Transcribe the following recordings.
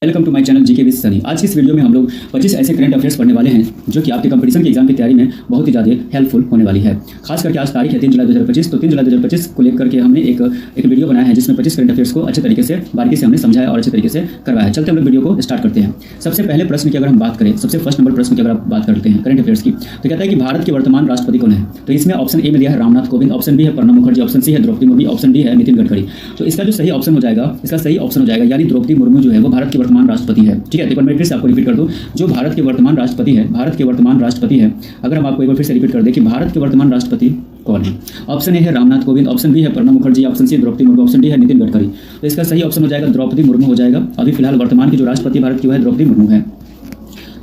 Welcome to my channel GK with Sunny. आज की इस वीडियो में हम लोग 25 ऐसे करंट अफेयर्स पढ़ने वाले हैं जो कि आपके कंपटीशन की एग्जाम की तैयारी में बहुत ही ज़्यादा हेल्पफुल होने वाली है। खास करके आज तारीख है 3 जुलाई 2025। तो 3 जुलाई 2025 को लेकर के हमने एक वीडियो बनाया है जिसमें 25 करंट अफेयर्स को अच्छे तरीके से बारीकी से हमने समझाया और अच्छे तरीके से करवाया है। चलते हम लोग वीडियो को स्टार्ट करते हैं। सबसे पहले प्रश्न की अगर हम बात करें, सबसे फर्स्ट नंबर प्रश्न की अगर आप बात करते हैं करंट अफेयर्स की, तो कहता है कि भारत के वर्तमान राष्ट्रपति कौन है। तो इसमें ऑप्शन ए में दिया है रामनाथ कोविंद, ऑप्शन बी है प्रणब मुखर्जी, ऑप्शन सी है द्रौपदी मुर्मू, ऑप्शन डी है नितिन गडकरी। तो इसका जो सही ऑप्शन हो जाएगा, इसका सही ऑप्शन हो जाएगा यानी द्रौपदी मुर्मू जो है वो भारत के वर्तमान राष्ट्रपति है। ठीक है, एक बार मैं फिर से आपको रिपीट कर दूं, जो भारत के वर्तमान राष्ट्रपति है, भारत के वर्तमान राष्ट्रपति है। अगर हम आपको एक बार फिर से रिपीट कर दें कि भारत के वर्तमान राष्ट्रपति कौन है, ऑप्शन ए है रामनाथ कोविंद, ऑप्शन बी है Pranab Mukherjee, option C Droupadi Murmu, option D है नितिन गडकरी। तो इसका सही ऑप्शन हो जाएगा द्रौपदी मुर्मू हो जाएगा। अभी फिलहाल वर्तमान की जो राष्ट्रपति भारत की वो है द्रौपदी मुर्मू है।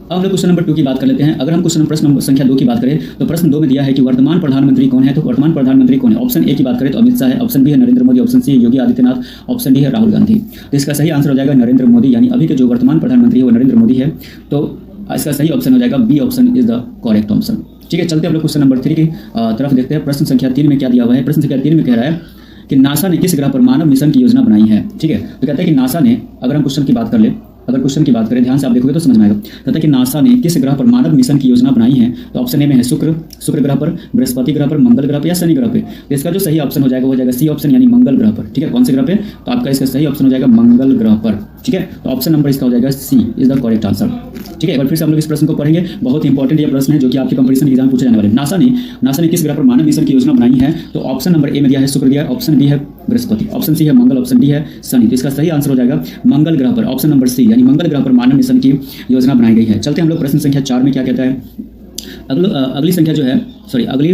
अब हम लोग क्वेश्चन नंबर 2 की बात कर लेते हैं। अगर हम क्वेश्चन प्रश्न संख्या 2 की बात करें तो प्रश्न 2 में दिया है कि वर्तमान प्रधानमंत्री कौन है। तो वर्तमान प्रधानमंत्री कौन है, ऑप्शन ए की बात करें तो अमित शाह है, ऑप्शन बी है नरेंद्र मोदी, ऑप्शन सी है योगी आदित्यनाथ, ऑप्शन डी है राहुल गांधी। तो इसका सही आंसर हो जाएगा नरेंद्र मोदी, यानी अभी के जो वर्तमान प्रधानमंत्री है वो नरेंद्र मोदी है। तो इसका सही ऑप्शन हो जाएगा B option is the correct option. ठीक है, चलते हम लोग क्वेश्चन नंबर 3 की तरफ देखते हैं। प्रश्न संख्या 3 में क्या दिया हुआ है। प्रश्न संख्या 3 में कह रहा है कि नासा ने किस ग्रह पर मानव मिशन की योजना बनाई है। ठीक है, तो कहता है कि नासा ने, अगर हम क्वेश्चन की बात कर ले, अगर क्वेश्चन की बात करें ध्यान से आप देखोगे तो समझ में आएगा। कहता है कि नासा ने किस ग्रह पर मानव मिशन की योजना बनाई है। तो ऑप्शन ए में है शुक्र ग्रह पर, बृहस्पति ग्रह पर, मंगल ग्रह पर या शनि ग्रह पे। तो इसका जो सही ऑप्शन हो जाएगा वो हो जाएगा सी ऑप्शन यानी मंगल ग्रह पर। ठीक है, कौन से ग्रह पे, तो आपका इसका सही ऑप्शन हो जाएगा मंगल ग्रह पर। ठीक है, तो ऑप्शन नंबर इसका हो जाएगा सी इज द करेक्ट आंसर। ठीक है, एक बार फिर से हम लोग इस प्रश्न को पढ़ेंगे। बहुत इंपॉर्टेंट ये प्रश्न है जो कि आपके कंपटीशन एग्जाम में पूछे जाने वाले। नासा ने किस ग्रह पर मानव मिशन की योजना बनाई है। तो ऑप्शन नंबर ए में दिया है शुक्र दिया, ऑप्शन बी है बृहस्पति, ऑप्शन सी है मंगल, ऑप्शन डी है शनि। तो इसका सही आंसर हो जाएगा मंगल ग्रह पर, ऑप्शन नंबर सी यानी मंगल ग्रह पर मानव मिशन की योजना बनाई गई है। चलते हम लोग प्रश्न संख्या 4 में क्या कहता है। अगली संख्या जो है, अगली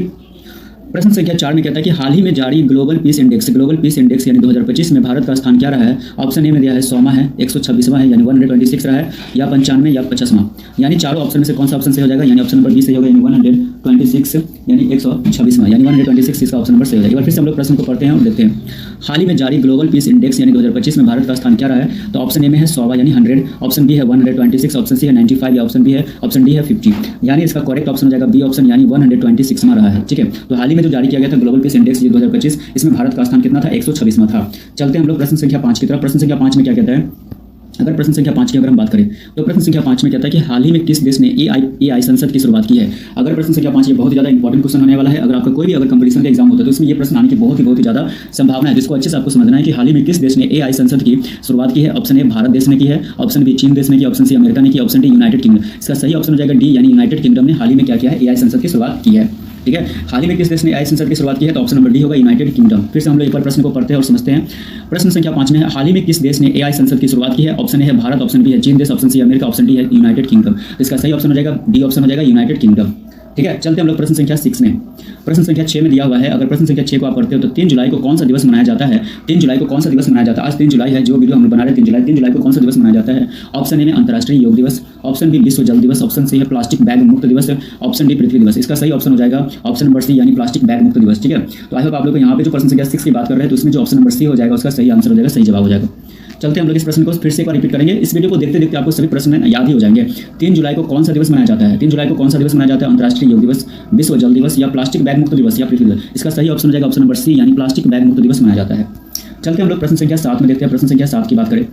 प्रश्न संख्या 4 में कहता है कि हाल ही में जारी ग्लोबल पीस इंडेक्स यानी 2025 में भारत का स्थान क्या रहा है। ऑप्शन ए में दिया है 100वां है, 126वां है यानी 126 रहा है, या 95 या 50वां। यानी चारों ऑप्शन में से कौन सा ऑप्शन सही हो जाएगा, यानी ऑप्शन नंबर बी सही होगा यानी 126 यानी 126वां यानी 126 इसका ऑप्शन नंबर सही हो जाएगा। एक बार फिर से हम लोग प्रश्न को पढ़ते हैं और देखते हैं। हाल ही में जारी ग्लोबल पीस इंडेक्स यानी 2025 में भारत का स्थान क्या रहा है। तो ऑप्शन ए में है 100वां यानी 100, ऑप्शन बी है 126, ऑप्शन सी है 95 या ऑप्शन डी है 50। यानी इसका करेक्ट ऑप्शन हो जाएगा बी ऑप्शन यानी 126वां रहा है। ठीक है, तो हाल ही में जो जारी किया गया था ग्लोबल पीस इंडेक्स 2025, इसमें भारत का स्थान कितना था, 126वां था। चलते हैं हम लोग प्रश्न संख्या 5 की तरफ। प्रश्न संख्या 5 में क्या कहता है। अगर प्रश्न संख्या 5 की अगर हम बात करें तो प्रश्न संख्या 5 में कहता है कि हाल ही में किस देश ने AI संसद की शुरुआत की है। अगर प्रश्न संख्या 5 ये बहुत ही ज़्यादा इंपॉर्टेंट क्वेश्चन होने वाला है। अगर आपका कोई भी अगर कंपटीशन का एग्जाम होता है तो इसमें ये प्रश्न आने की बहुत ही ज़्यादा संभावना है, जिसको अच्छे से आपको समझना है कि हाल ही में किस देश ने AI संसद की शुरुआत की है। ऑप्शन ए भारत देश ने की है, ऑप्शन बी चीन देश ने की, ऑप्शन सी अमेरिका ने की, ऑप्शन डी यूनाइटेड किंगडम। इसका सही ऑप्शन हो जाएगा डी यानी यूनाइटेड किंगडम ने हाल ही में क्या किया है, AI संसद की शुरुआत की है। ठीक है, हाल ही में किस देश ने AI संसद की शुरुआत की है। तो ऑप्शन नंबर डी होगा यूनाइटेड किंगडम। फिर से हम लोग एक बार प्रश्न को पढ़ते हैं और समझते हैं। प्रश्न संख्या 5 में है हाल ही में किस देश ने AI संसद की शुरुआत की है। ऑप्शन ए है भारत, ऑप्शन बी है चीन देश, option C America, option D है यूनाइटेड किंगडम। इसका सही ऑप्शन हो जाएगा डी ऑप्शन हो जाएगा यूनाइटेड किंगडम। ठीक है, चलते हम लोग प्रश्न संख्या 6 में। प्रश्न संख्या 6 में दिया हुआ है। अगर प्रश्न संख्या 6 को आप पढ़ते हो तो 3 जुलाई को कौन सा दिवस मनाया जाता है। 3 जुलाई को कौन सा दिवस मनाया जाता है। आज 3 जुलाई है, जो वीडियो हम लोग बना रहे हैं 3 जुलाई को कौन सा दिवस मनाया जाता है। ऑप्शन ए में अंतर्राष्ट्रीय योग दिवस, ऑप्शन बी विश्व जल दिवस, ऑप्शन सी है प्लास्टिक बैग मुक्त दिवस, ऑप्शन डी पृथ्वी दिवस। इसका सही ऑप्शन हो जाएगा ऑप्शन नंबर सी यानी प्लास्टिक बैग मुक्त दिवस। ठीक है, तो आई होप आप लोग यहाँ पे जो प्रश्न संख्या 6 की बात कर रहे हैं तो उसमें जो ऑप्शन नंबर सी हो जाएगा उसका सही आंसर हो जाएगा, सही जवाब हो जाएगा। चलते हम लोग इस प्रश्न को फिर से एक बार रिपीट करेंगे। इस वीडियो को देखते देखते आपको सभी प्रश्न याद ही हो जाएंगे। 3 जुलाई को कौन सा दिवस मनाया जाता है। 3 जुलाई को कौन सा दिवस मनाया जाता है, अंतर्राष्ट्रीय योग दिवस, विश्व जल दिवस या प्लास्टिक बैग मुक्त दिवस या पृथ्वी दिवस। इसका सही ऑप्शन हो जाएगा ऑप्शन नंबर सी यानी प्लास्टिक बैग मुक्त दिवस मनाया जाता है। चलते हम लोग प्रश्न संख्या 7 में देखते हैं। प्रश्न संख्या 7 की बात करें,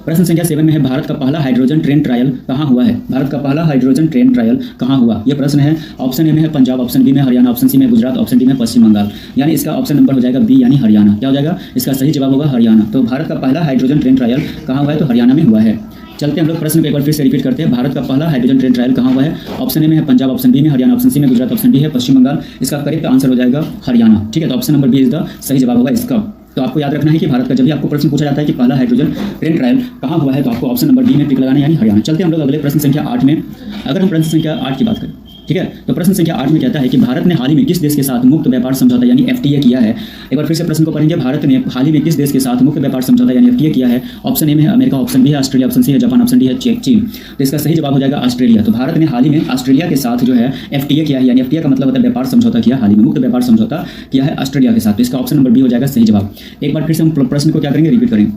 प्रश्न संख्या 7 में है भारत का पहला हाइड्रोजन ट्रेन ट्रायल कहाँ हुआ है। भारत का पहला हाइड्रोजन ट्रेन ट्रायल कहाँ हुआ, यह प्रश्न है। ऑप्शन ए में है पंजाब, ऑप्शन बी में हरियाणा, ऑप्शन सी में गुजरात, ऑप्शन डी में पश्चिम बंगाल। यानी इसका ऑप्शन नंबर हो जाएगा बी यानी हरियाणा। क्या हो जाएगा, इसका सही जवाब होगा हरियाणा। तो भारत का पहला हाइड्रोजन ट्रेन ट्रायल कहाँ हुआ है, तो हरियाणा में हुआ है। चलते हम लोग प्रश्न को एक बार फिर से रिपीट करते हैं। भारत का पहला हाइड्रोजन ट्रेन ट्रायल कहाँ हुआ है। ऑप्शन ए में है पंजाब, ऑप्शन बी में हरियाणा, ऑप्शन सी में गुजरात, ऑप्शन डी है पश्चिम बंगाल। इसका करेक्ट आंसर हो जाएगा हरियाणा। ठीक है, तो option number B is the सही जवाब होगा इसका। तो आपको याद रखना है कि भारत का जब भी आपको प्रश्न पूछा जाता है कि पहला हाइड्रोजन ट्रेन ट्रायल कहाँ हुआ है तो आपको ऑप्शन नंबर डी में टिक लगाना है यानी हरियाणा। चलते हम लोग अगले प्रश्न संख्या 8 में। अगर हम प्रश्न संख्या 8 की बात करें, ठीक है, तो प्रश्न संख्या 8 में कहता है कि भारत ने हाल ही में किस देश के साथ मुक्त व्यापार समझौता यानी FTA किया है। एक बार फिर से प्रश्न को पढ़ेंगे। भारत ने हाल ही में किस देश के साथ मुक्त व्यापार समझौता यानी FTA किया है। ऑप्शन ए में है अमेरिका, ऑप्शन बी है ऑस्ट्रेलिया, ऑप्शन सी है जापान, ऑप्शन डी है चीन। तो इसका सही जवाब हो जाएगा ऑस्ट्रेलिया। तो भारत ने हाल ही में ऑस्ट्रेलिया के साथ जो है FTA किया है, यानी FTA का मतलब होता है व्यापार समझौता किया, हाल ही में मुक्त व्यापार समझौता किया है ऑस्ट्रेलिया के साथ। तो इसका ऑप्शन नंबर बी हो जाएगा सही जवाब। एक बार फिर से हम प्रश्न को क्या करेंगे, रिपीट करेंगे।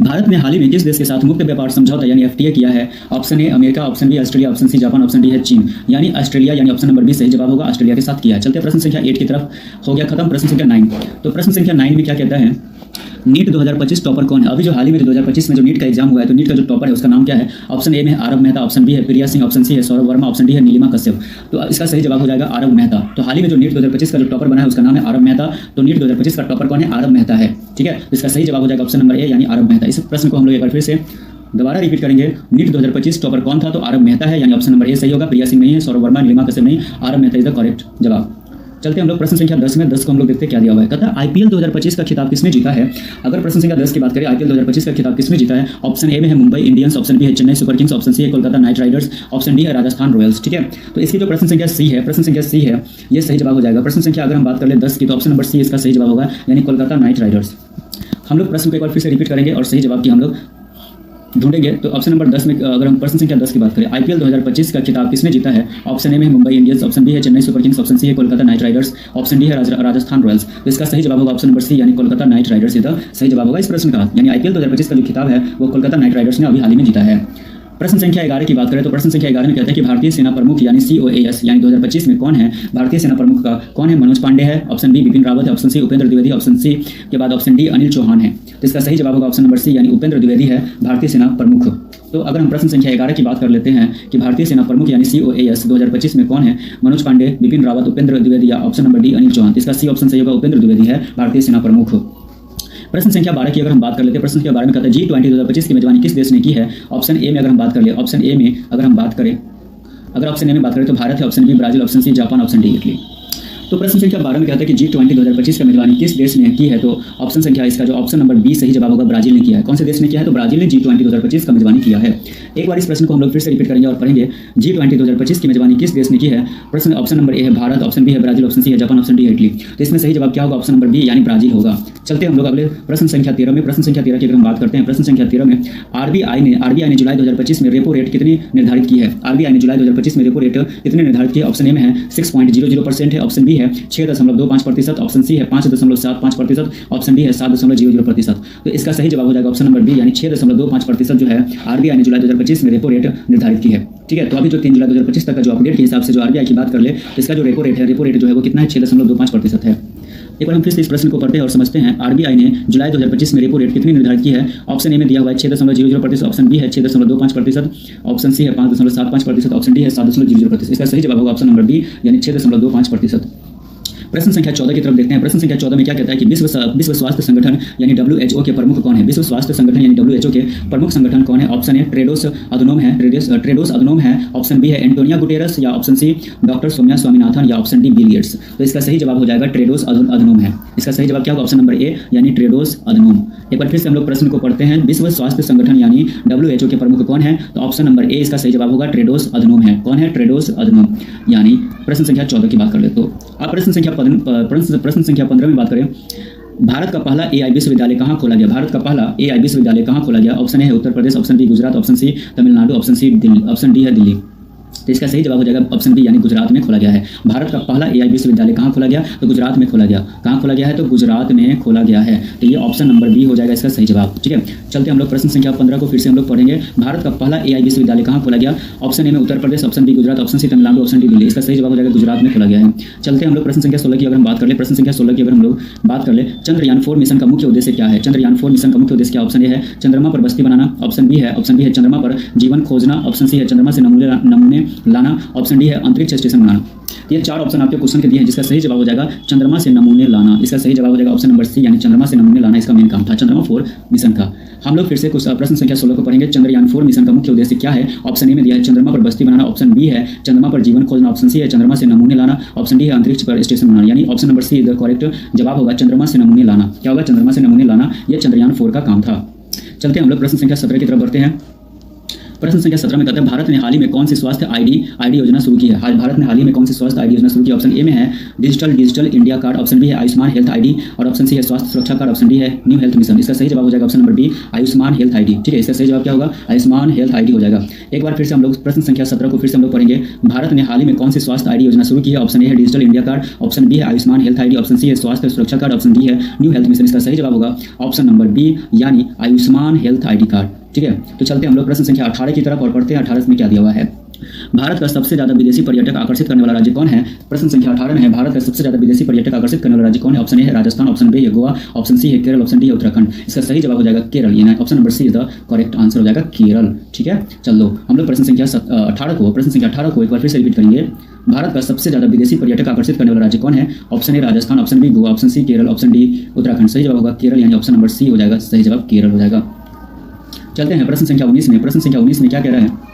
भारत ने हाल ही में किस देश के साथ मुक्त व्यापार समझौता यानी FTA किया है। Option A America, option B Australia, option C Japan, option D है चीन। यानी ऑस्ट्रेलिया यानी ऑप्शन नंबर बी सही जवाब होगा, ऑस्ट्रेलिया के साथ किया है। चलते प्रश्न संख्या 8 की तरफ, हो गया खत्म प्रश्न संख्या 9। तो प्रश्न संख्या 9 में क्या कहता है, नीट 2025 टॉपर कौन है? अभी जो हाल ही में जो 2025 में जो नीट का एग्जाम हुआ है, तो नीट का जो टॉपर है उसका नाम क्या है? ऑप्शन ए में है आरव मेहता, ऑप्शन बी है प्रिया सिंह, ऑप्शन सी है सौरभ वर्मा, ऑप्शन डी है नीलिमा कश्यप। तो इसका सही जवाब हो जाएगा आरव मेहता। तो हाल ही में जो नीट 2025 का जो टॉपर बना है उसका नाम है आरव मेहता। तो नीट 2025 का टॉपर कौन है? आरव मेहता है। ठीक है, इसका सही जवाब हो जाएगा ऑप्शन नंबर ए यानी आरव मेहता। इस प्रश्न को हम लोग एक बार फिर से दोबारा रिपीट करेंगे। नीट 2025 टॉपर कौन था? तो आरव मेहता है, यानी ऑप्शन नंबर ए सही होगा। प्रिया सिंह नहीं है, सौरभ वर्मा, नीलिमा कश्यप नहीं, Aarav Mehta is the correct जवाब। चलते हम लोग प्रश्न संख्या 10 में। 10 को हम लोग देखते हैं क्या दिया हुआ है। कहता है आईपीएल 2025 का खिताब किसने जीता है? अगर प्रश्न संख्या 10 की बात करें, आईपीएल 2025 का खिताब किसने जीता है? ऑप्शन ए में है मुंबई इंडियंस, ऑप्शन बी है Chennai Super Kings, option C है Kolkata Knight Riders, option D है राजस्थान रॉयल्स। ठीक है, तो इसकी जो प्रश्न संख्या सी है, प्रश्न संख्या सी है, ये सही जवाब हो जाएगा। प्रश्न संख्या अगर हम बात कर ले 10 की, तो ऑप्शन नंबर सी इसका सही जवाब होगा, यानी कोलकाता नाइट राइडर्स। हम लोग प्रश्न को एक बार फिर से रिपीट करेंगे और सही जवाब की हम लोग ढूंढेंगे। तो ऑप्शन नंबर 10 में अगर हम प्रश्न संख्या 10 की बात करें, आईपीएल 2025 का खिताब किसने जीता है? ऑप्शन ए में है मुंबई इंडियंस, ऑप्शन बी है Chennai Super Kings, option C है Kolkata Knight Riders, option D है राजस्थान रॉयल्स। तो इसका सही जवाब होगा ऑप्शन नंबर सी, यानी कोलकाता नाइट राइडर्स इधर सही जवाब होगा इस प्रश्न का। यानी आईपीएल 2025 का जो खिताब है वो कोलकाता नाइट राइडर्स ने अभी हाल ही में जीता है। प्रश्न संख्या 11 की बात करें, तो प्रश्न संख्या 11 में कहते हैं कि भारतीय सेना प्रमुख यानी COAS यानी 2025 में कौन है? भारतीय सेना प्रमुख का कौन है? मनोज पांडे है, ऑप्शन बी बिपिन रावत है, option C Upendra Dwivedi, option C के बाद ऑप्शन डी अनिल चौहान है। तो इसका सही जवाब होगा ऑप्शन नंबर सी, यानी उपेंद्र द्विवेदी है भारतीय सेना प्रमुख। तो अगर हम प्रश्न संख्या 11 की बात कर लेते हैं कि भारतीय सेना प्रमुख यानी COAS 2025 में कौन है? मनोज पांडे, बिपिन रावत, उपेंद्र द्विवेदी या option number D Anil Chauhan. इसका सी ऑप्शन सही होगा, उपेंद्र द्विवेदी है भारतीय सेना प्रमुख। प्रश्न संख्या 12 की अगर हम बात कर लेते हैं, प्रश्न संख्या 12 में कहता है G20 2025 की मेजबानी किस देश ने की है? ऑप्शन ए में अगर हम बात कर ले, ऑप्शन ए में अगर हम बात करें, अगर ऑप्शन ए में बात करें तो भारत है, option B Brazil, option C Japan, option D Italy. तो प्रश्न संख्या 12 में कहता है कि G20 2025 का मेजबानी किस देश ने की है? तो ऑप्शन संख्या इसका जो ऑप्शन नंबर बी सही जवाब होगा, ब्राजील ने किया है। कौन से देश ने किया है? तो ब्राजील ने G20 2025 का मेजबानी किया है। एक बार इस प्रश्न को हम लोग फिर से रिपीट करेंगे और पढ़ेंगे। G20 2025 की मेजबानी किस देश ने की है? प्रश्न ऑप्शन नंबर ए है भारत, ऑप्शन बी है ब्राजील, ऑप्शन सी है जापान, ऑप्शन डी है इटली। तो इसमें सही जवाब क्या होगा? ऑप्शन नंबर बी यानी ब्राजील होगा। चलते हम लोग अगले प्रश्न संख्या 13 में। प्रश्न संख्या 13 की अगर हम बात करते हैं, प्रश्न संख्या 13 में आरबीआई ने जुलाई 2025 में रेपो रेट कितनी निर्धारित की है? आरबीआई ने जुलाई 2025 में रेपो रेट कितने निर्धारित की है? ऑप्शन ए में है 6.00% है, ऑप्शन बी है 6.25%, ऑप्शन सी है 5.75%, ऑप्शन डी है 7.00%। तो इसका सही जवाब हो जाएगा ऑप्शन नंबर बी, यानी 6.25% जो है आरबीआई ने जुलाई 2025 में रेपो रेट निर्धारित की है। ठीक है, तो अभी जो 3 जुलाई 2025 तक का जो अपडेट के हिसाब से जो आरबीआई की बात कर ले, तो इसका जो रेपो रेट जो है वो कितना है? 6.25% है। एक बार हम फिर से इस प्रश्न को पढ़ते हैं और समझते हैं। आरबीआई ने जुलाई 2025 में रेपो रेट कितनी निर्धारित की है? ऑप्शन ए में दिया हुआ है 6.00%, ऑप्शन बी है 6.25%, ऑप्शन सी है 5.75%, ऑप्शन डी है 7.00%। इसका सही जवाब होगा ऑप्शन नंबर बी, यानी 6.25%। प्रश्न संख्या 14 की तरफ देखते हैं। प्रश्न संख्या 14 में क्या कहता है कि विश्व स्वास्थ्य संगठन यानी WHO के प्रमुख कौन है? विश्व स्वास्थ्य संगठन यानी WHO के प्रमुख संगठन कौन है? ऑप्शन ए टेड्रोस अधनोम है, ऑप्शन बी है एंटोनियो गुटेरस, या option C doctor Soumya Swaminathan, या ऑप्शन डी बिल गेट्स। तो इसका सही जवाब हो जाएगा टेड्रोस अधनोम है। इसका सही जवाब क्या होगा? ऑप्शन नंबर ए, यानी टेड्रोस अधनोम। एक बार फिर से हम लोग प्रश्न को पढ़ते हैं। विश्व स्वास्थ्य संगठन यानी WHO के प्रमुख कौन है? तो ऑप्शन नंबर ए इसका सही जवाब होगा, टेड्रोस अधनोम है। कौन है? Tedros Adhanom. यानी प्रश्न संख्या 14 की बात कर ले तो आप प्रश्न संख्या 15 में बात करें। भारत का पहला AI विश्वविद्यालय कहाँ खोला गया? भारत का पहला AI विश्वविद्यालय कहाँ खोला गया? ऑप्शन ए है Uttar Pradesh, option B Gujarat, option C Tamil Nadu, option D है दिल्ली। तो इसका सही जवाब हो जाएगा ऑप्शन बी, यानी गुजरात में खोला गया है। भारत का पहला AI विश्वविद्यालय कहाँ खोला गया? तो गुजरात में खोला गया। कहाँ खोला गया है? तो गुजरात में खोला गया है। तो ये ऑप्शन नंबर बी हो जाएगा इसका सही जवाब। ठीक है, चलते हम लोग प्रश्न संख्या 15 को फिर से हम लोग पढ़ेंगे। भारत का पहला AI विश्वविद्यालय कहाँ खोला गया? ऑप्शन ए में Uttar Pradesh, option B Gujarat, option C Tamil Nadu, option D Delhi. इसका सही जवाब हो जाएगा गुजरात में खोला गया है। चलते हम लोग प्रश्न संख्या 16 की अगर हम बात कर ले, प्रश्न संख्या 16 की अगर हम लोग बात कर ले, चंद्रयान 4 मिशन का मुख्य उद्देश्य क्या है? चंद्रयान 4 मिशन का मुख्य उद्देश्य क्या? ऑप्शन ए है चंद्रमा पर बस्ती बनाना, ऑप्शन बी है चंद्रमा पर जीवन खोजना, ऑप्शन सी है चंद्रमा से नमूने लाना, ऑप्शन डी है अंतरिक्ष स्टेशन बनाना। ये 4 ऑप्शन आपके क्वेश्चन के दिए हैं, जिसका सही जवाब हो जाएगा चंद्रमा से नमूने लाना। इसका सही जवाब हो जाएगा ऑप्शन नंबर सी, यानी चंद्रमा से नमूने लाना इसका मेन काम था, चंद्रमा 4 मिशन का। हम लोग फिर से कुछ प्रश्न संख्या 16 को पढ़ेंगे। चंद्रयान 4 मिशन का मुख्य उद्देश्य क्या है? ऑप्शन ए में दिया है चंद्रमा पर बस्ती बनाना, ऑप्शन बी है चंद्रमा पर जीवन खोजना, ऑप्शन सी है चंद्रमा से नमूने लाना, ऑप्शन डी है अंतरिक्ष पर स्टेशन बनाना। यानी ऑप्शन नंबर सी इधर करेक्ट जवाब होगा, चंद्रमा से नमूने लाना। क्या होगा? चंद्रमा से नमूने लाना, यह चंद्रयान 4 का काम था। चलते हम लोग प्रश्न संख्या 17 की तरफ बढ़ते हैं। प्रश्न संख्या 17 में कहते हैं भारत ने हाल ही में कौन सी स्वास्थ्य आईडी योजना शुरू की है? भारत ने हाल ही में कौन सी स्वास्थ्य आईडी योजना शुरू की है? ऑप्शन ए में है digital India card, option B है आयुष्मान हेल्थ आईडी, और ऑप्शन सी है स्वास्थ्य सुरक्षा कार्ड, ऑप्शन डी है न्यू हेल्थ मिशन। इसका सही जवाब हो जाएगा option number B, Ayushman health ID. ठीक है, इसका सही जवाब क्या होगा? आयुष्मान हेल्थ आईडी हो जाएगा। एक बार फिर से हम लोग प्रश्न संख्या 17 को फिर से हम लोग पढ़ेंगे। भारत ने हाल ही में कौन सी स्वास्थ्य आईडी योजना शुरू की है? ऑप्शन ए है digital India card, option B है Ayushman health ID, option C है स्वास्थ्य सुरक्षा कार्ड, ऑप्शन डी है न्यू हेल्थ मिशन। इसका सही जवाब होगा ऑप्शन नंबर बी, यानी आयुष्मान हेल्थ आईडी कार्ड। ठीक है, तो चलते हैं हम लोग प्रश्न संख्या 18 की तरफ और पढ़ते हैं 18 में क्या दिया हुआ है। भारत का सबसे ज्यादा विदेशी पर्यटक आकर्षित करने वाला राज्य कौन है? प्रश्न संख्या 18 में है, भारत का सबसे ज्यादा विदेशी पर्यटक आकर्षित करने वाला राज्य कौन है? ऑप्शन ए है राजस्थान, ऑप्शन बी है गोवा, ऑप्शन सी है केरल, ऑप्शन डी है उत्तराखंड। इसका सही जवाब हो जाएगा केरल, यानी option number C is the correct answer हो जाएगा केरल। ठीक है, चलो हम लोग प्रश्न संख्या 18 को एक बार फिर से रिपीट करेंगे। भारत का सबसे ज्यादा विदेशी पर्यटक आकर्षित करने वाला राज्य कौन है? Option A Rajasthan, option B Goa, option C Kerala, option D Uttarakhand. सही जवाब होगा केरल, यानी ऑप्शन नंबर सी हो जाएगा सही जवाब केरल हो जाएगा। चलते हैं प्रश्न संख्या 19 में। प्रश्न संख्या 19 में क्या कह रहा है?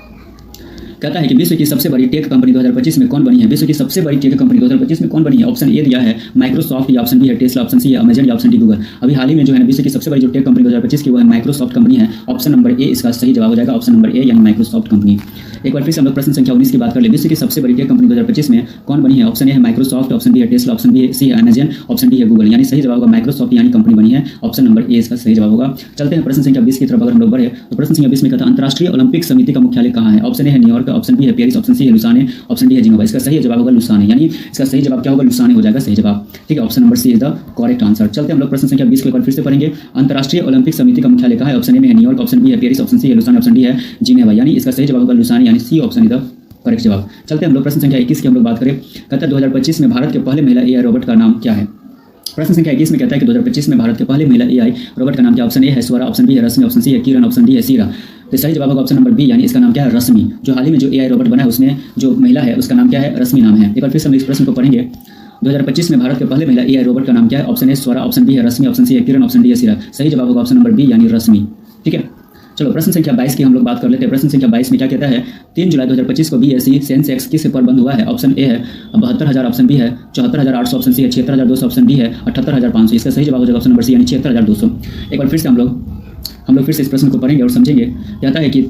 कहता है कि विश्व की सबसे बड़ी टेक कंपनी 2025 में कौन बनी है? विश्व की सबसे बड़ी टेक कंपनी 2025 में कौन बनी है? ऑप्शन ए दिया है माइक्रोसॉफ्ट, या ऑप्शन बी है टेस्ला, ऑप्शन सी है अमेजन, या ऑप्शन डी गूगल। अभी हाल ही में जो है विश्व की सबसे बड़ी जो टेक कंपनी 2025 की वो है माइक्रोसॉफ्ट कंपनी है। ऑप्शन नंबर ए इसका सही जवाब हो जाएगा, ऑप्शन नंबर ए यानी माइक्रोसॉफ्ट कंपनी। एक बार फिर से हम लोग प्रश्न संख्या 19 की बात कर ले। विश्व की सबसे बड़ी टेक कंपनी 2025 में कौन बनी है? ऑप्शन ए है माइक्रोसॉफ्ट, ऑप्शन बी है टेस्ला, ऑप्शन बी सी है अमेजन, ऑप्शन डी है गूगल। यानी सही जवाब होगा माइक्रोसॉफ्ट यानी कंपनी बनी है, ऑप्शन नंबर ए इसका सही जवाब होगा। चलते हैं प्रश्न संख्या 20 की तरफ अगर हम लोग बढ़े तो प्रश्न संख्या 20 में कहता है अंतर्राष्ट्रीय ओलंपिक समिति का मुख्यालय कहाँ है? ऑप्शन ए है न्यूयॉर्क, ऑप्शन बी है पेरिस, ऑप्शन सी है लुसाने, ऑप्शन डी है जिनेवा। इसका सही जवाब होगा लुसाने, यानी इसका सही जवाब क्या होगा? लुसाने हो जाएगा सही जवाब। ठीक है, option number C is the correct answer. चलते हैं हम लोग प्रश्न संख्या 20 को एक बार फिर से पढ़ेंगे। अंतर्राष्ट्रीय ओलंपिक समिति का मुख्यालय कहाँ है? ऑप्शन ए में है न्यूयॉर्क, ऑप्शन बी है पेरिस, ऑप्शन सी है लुसाने, ऑप्शन डी है जिनेवा। यानी इसका सही जवाब होगा लुसाने, यानी C option is the correct जवाब। चलते हैं हम लोग प्रश्न संख्या 21 की हम लोग बात करें। कहता है 2025 में भारत के पहले महिला एआई रोबोट का नाम क्या है? प्रश्न संख्या 21 में कहता है कि 2025 में भारत के पहले महिला एआई रोबोट का नाम क्या? ऑप्शन ए है स्वरा, ऑप्शन बी है रश्मि, ऑप्शन सी है किरण, ऑप्शन डी है सीरा। तो सही जवाब होगा ऑप्शन नंबर बी, यानी इसका नाम क्या है? रश्मि। जो हाल ही में जो एआई रोबोट बना है उसमें जो महिला है उसका नाम क्या है? रश्मि नाम है। एक बार फिर से हम इस प्रश्न को पढ़ेंगे। 2025 में भारत के पहले महिला एआई रोबोट का नाम क्या है? Option A Swara, option B है रश्मि, ऑप्शन सी है किरण, ऑप्शन डी है सीरा। सही जवाब होगा ऑप्शन नंबर बी यानी रश्मि। ठीक है, चलो प्रश्न संख्या 22 की हम लोग बात कर लेते हैं। प्रश्न संख्या 22 में क्या कहता है? 3 जुलाई 2025 को बीएसई सेंसेक्स किस पर बंद हुआ है? ऑप्शन ए है 72,000, ऑप्शन बी है 74,800, ऑप्शन सी है 76,200, ऑप्शन डी है 78,500। इसका सही जवाब हो जाएगा ऑप्शन नंबर सी यानी 76,200। एक बार फिर से हम लोग फिर से इस प्रश्न को पढ़ेंगे और समझेंगे। कहता है कि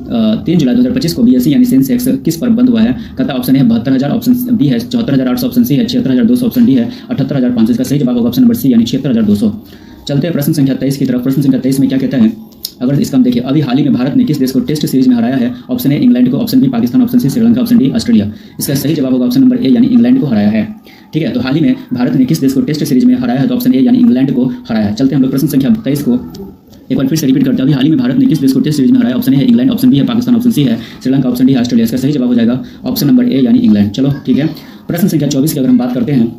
3 जुलाई 2025 को बीएसई यानी सेंसेक्स किस पर बंद हुआ है? कहता है ऑप्शन ए 72,000, ऑप्शन बी है 74,800, ऑप्शन सी है 76,200, ऑप्शन डी है 78,500। इसका सही जवाब होगा ऑप्शन नंबर सी यानी 76,200। चलते हैं प्रश्न संख्या 23 की तरफ। प्रश्न संख्या 23 में क्या कहता है? अगर इसका हम देखिए, अभी हाल ही में भारत ने किस देश को टेस्ट सीरीज में हराया है? ऑप्शन ए इंग्लैंड को, option B Pakistan, option C Sri Lanka, option D Australia. इसका सही जवाब होगा ऑप्शन नंबर ए यानी इंग्लैंड को हराया है। ठीक है, तो हाल ही में भारत ने किस देश को टेस्ट सीरीज में हराया है? तो ऑप्शन ए यानी इंग्लैंड को हराया है। चलते हैं हम लोग प्रश्न संख्या 23 को एक बार फिर से रिपीट करते हैं। अभी हाल ही में भारत ने किस देश को टेस्ट सीरीज में हराया? ऑप्शन ए है इंग्लैंड, ऑप्शन बी है पाकिस्तान, ऑप्शन सी है श्रीलंका, ऑप्शन डी ऑस्ट्रेलिया। इसका सही जवाब हो जाएगा ऑप्शन नंबर ए यानी इंग्लैंड। चलो ठीक है, प्रश्न संख्या 24 की अगर हम बात करते हैं,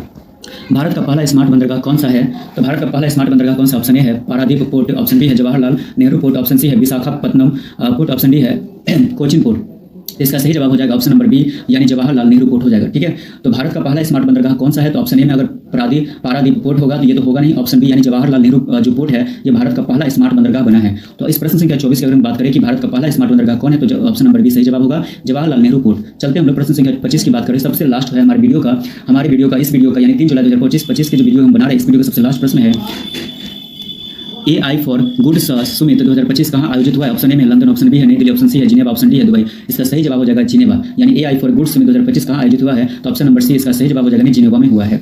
भारत का पहला स्मार्ट बंदरगाह कौन सा है? तो भारत का पहला स्मार्ट बंदरगाह कौन सा? ऑप्शन ए है पारादीप पोर्ट, ऑप्शन बी है Jawaharlal Nehru port, option C है विशाखापत्तनम पोर्ट, ऑप्शन डी है कोचिन पोर्ट। इसका सही जवाब हो जाएगा ऑप्शन नंबर बी यानी जवाहरलाल नेहरू पोर्ट हो जाएगा। ठीक है, तो भारत का पहला स्मार्ट बंदरगाह कौन सा है? तो ऑप्शन ए में अगर पारादीप पोर्ट होगा तो ये तो होगा नहीं। ऑप्शन बी यानी जवाहरलाल नेहरू जो पोर्ट है ये भारत का पहला स्मार्ट बंदरगाह बना है। तो इस प्रश्न संख्या 24 की अगर हम बात करें कि भारत का पहला स्मार्ट बंदरगाह कौन है, तो ऑप्शन नंबर बी सही जवाब होगा जवाहरलाल नेहरू पोर्ट। चलते हैं हम लोग प्रश्न संख्या 25 की बात करें। सबसे लास्ट है हमारे वीडियो का इस वीडियो का यानी 3 जुलाई 2025 के जो वीडियो हम बना रहे हैं, इस वीडियो का सबसे लास्ट प्रश्न है AI फॉर गुड सुमित 2025 कहाँ आयोजित हुआ है? ऑप्शन ए में लंदन, ऑप्शन बी है नई दिल्ली, ऑप्शन सी है जिनेवा, ऑप्शन डी है दुबई। इसका सही जवाब हो जाएगा जिनेवा, यानी AI फॉर गुड सुमित 2025 कहाँ आयोजित हुआ है? तो ऑप्शन नंबर सी इसका सही जवाब हो जाएगा जिनेवा में हुआ है।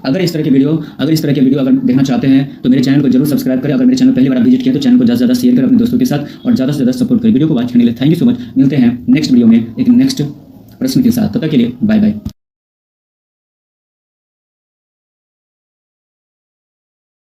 अगर इस तरह के वीडियो अगर देखना चाहते हैं तो मेरे चैनल को जरूर सब्सक्राइब करें। अगर मेरे चैनल पहली बार आप विजिट किया तो चैनल को ज़्यादा से ज़्यादा शेयर करें अपने दोस्तों के साथ और ज़्यादा से ज़्यादा सपोर्ट करें। वीडियो को वॉच करने के लिए थैंक यू सो मच। मिलते हैं नेक्स्ट वीडियो में एक नेक्स्ट प्रश्न के साथ, तब तक के लिए बाय बाय।